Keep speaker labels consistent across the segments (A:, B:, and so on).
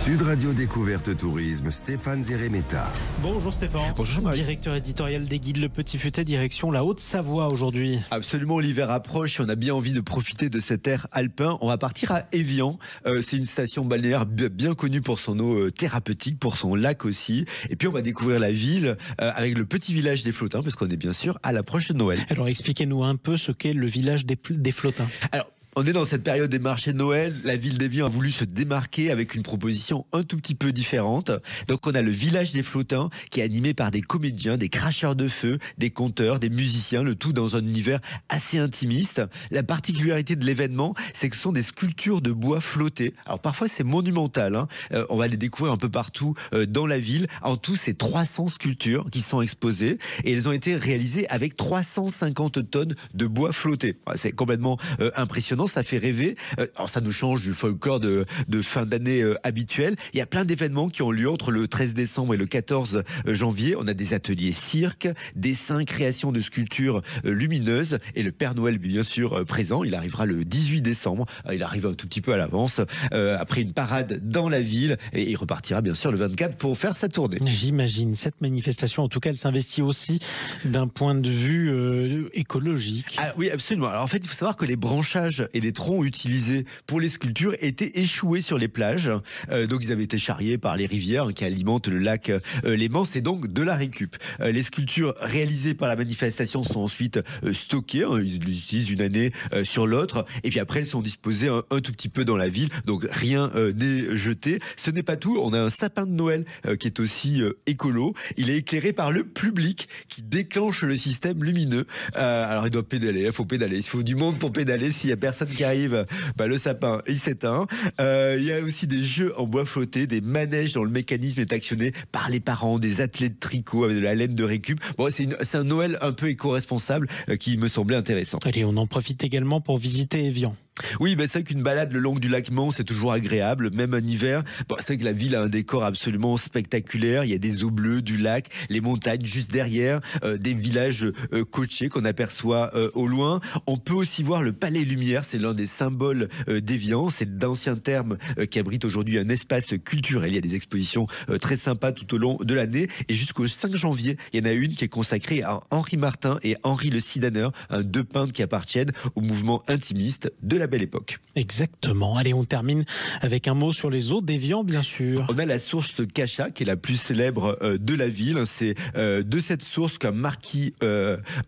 A: Sud Radio Découverte Tourisme, Stéphane Zeremeta.
B: Bonjour Stéphane.
C: Bonjour Jean-Marie.
B: Directeur éditorial des guides Le Petit Futet, direction la Haute-Savoie aujourd'hui.
C: Absolument, l'hiver approche et on a bien envie de profiter de cet air alpin. On va partir à Évian. C'est une station balnéaire bien connue pour son eau thérapeutique, pour son lac aussi. Et puis on va découvrir la ville avec le petit village des Flottins, parce qu'on est bien sûr à l'approche de Noël.
B: Alors expliquez-nous un peu ce qu'est le village des Flottins.
C: Alors, on est dans cette période des marchés de Noël. La ville d'Évian a voulu se démarquer avec une proposition un tout petit peu différente. Donc on a le village des Flottins qui est animé par des comédiens, des cracheurs de feu, des conteurs, des musiciens, le tout dans un univers assez intimiste. La particularité de l'événement, c'est que ce sont des sculptures de bois flottés. Alors parfois c'est monumental, hein. On va les découvrir un peu partout dans la ville. En tout, c'est 300 sculptures qui sont exposées et elles ont été réalisées avec 350 tonnes de bois flotté. C'est complètement impressionnant. Ça fait rêver. Alors ça nous change du folklore de fin d'année habituel. Il y a plein d'événements qui ont lieu entre le 13 décembre et le 14 janvier. On a des ateliers cirque, dessins, création de sculptures lumineuses et le Père Noël bien sûr présent. Il arrivera le 18 décembre. Il arrive un tout petit peu à l'avance après une parade dans la ville et il repartira bien sûr le 24 pour faire sa tournée.
B: J'imagine. Cette manifestation, en tout cas, elle s'investit aussi d'un point de vue écologique.
C: Ah, oui, absolument. Alors en fait, il faut savoir que les branchages et les troncs utilisés pour les sculptures étaient échoués sur les plages. Donc ils avaient été charriés par les rivières qui alimentent le lac Léman. C'est donc de la récup. Les sculptures réalisées par la manifestation sont ensuite stockées. Ils les utilisent une année sur l'autre. Et puis après, elles sont disposées un tout petit peu dans la ville. Donc rien n'est jeté. Ce n'est pas tout. On a un sapin de Noël qui est aussi écolo. Il est éclairé par le public qui déclenche le système lumineux. Alors il doit pédaler. Il faut pédaler. Il faut du monde pour pédaler. S'il y a personne qui arrive, le sapin il s'éteint. Il y a aussi des jeux en bois flotté, des manèges dont le mécanisme est actionné par les parents, des athlètes de tricot avec de la laine de récup. Bon, c'est un Noël un peu éco-responsable qui me semblait intéressant.
B: Allez, on en profite également pour visiter Évian.
C: Oui, c'est vrai qu'une balade le long du lac Mans, c'est toujours agréable, même en hiver. C'est vrai que la ville a un décor absolument spectaculaire. Il y a des eaux bleues du lac, les montagnes juste derrière, des villages côtiers qu'on aperçoit au loin. On peut aussi voir le Palais Lumière, c'est l'un des symboles d'Évian. C'est d'anciens thermes qui abritent aujourd'hui un espace culturel. Il y a des expositions très sympas tout au long de l'année. Et jusqu'au 5 janvier, il y en a une qui est consacrée à Henri Martin et Henri le Cidaneur, deux peintres qui appartiennent au mouvement intimiste de la Belle Époque.
B: Exactement. Allez, on termine avec un mot sur les eaux d'Évian, bien sûr.
C: On a la source Cachat, qui est la plus célèbre de la ville. C'est de cette source qu'un marquis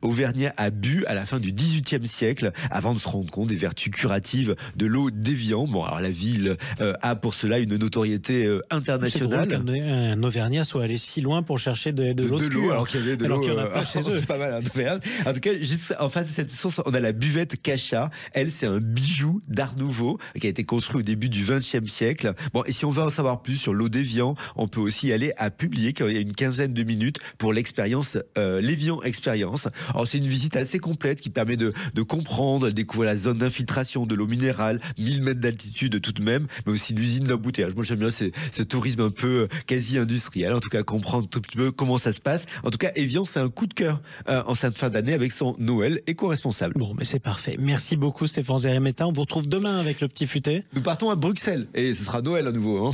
C: auvergnat a bu à la fin du XVIIIe siècle, avant de se rendre compte des vertus curatives de l'eau d'Évian. Bon, alors la ville a pour cela une notoriété internationale.
B: C'est drôle qu'un Auvergnat soit allé si loin pour chercher de l'eau,
C: alors qu'il y avait de l'eau.
B: Alors qu'il y en a pas chez eux.
C: Pas mal, hein, en tout cas, juste en face de cette source, on a la buvette Cachat. Elle, c'est un bijou d'art nouveau qui a été construit au début du XXe siècle. Bon, et si on veut en savoir plus sur l'eau d'Évian, on peut aussi aller à Publier, il y a une quinzaine de minutes pour l'expérience l'Évian Expérience. Alors c'est une visite assez complète qui permet de comprendre, de découvrir la zone d'infiltration de l'eau minérale, 1000 mètres d'altitude tout de même, mais aussi l'usine d'embouteillage. Moi j'aime bien ce tourisme un peu quasi industriel, en tout cas comprendre tout petit peu comment ça se passe. En tout cas, Évian, c'est un coup de cœur en cette fin d'année avec son Noël éco-responsable.
B: Bon, mais c'est parfait. Merci beaucoup Stéphane Zeremeta. On vous retrouve demain avec Le Petit Futet.
C: Nous partons à Bruxelles et ce sera Noël à nouveau.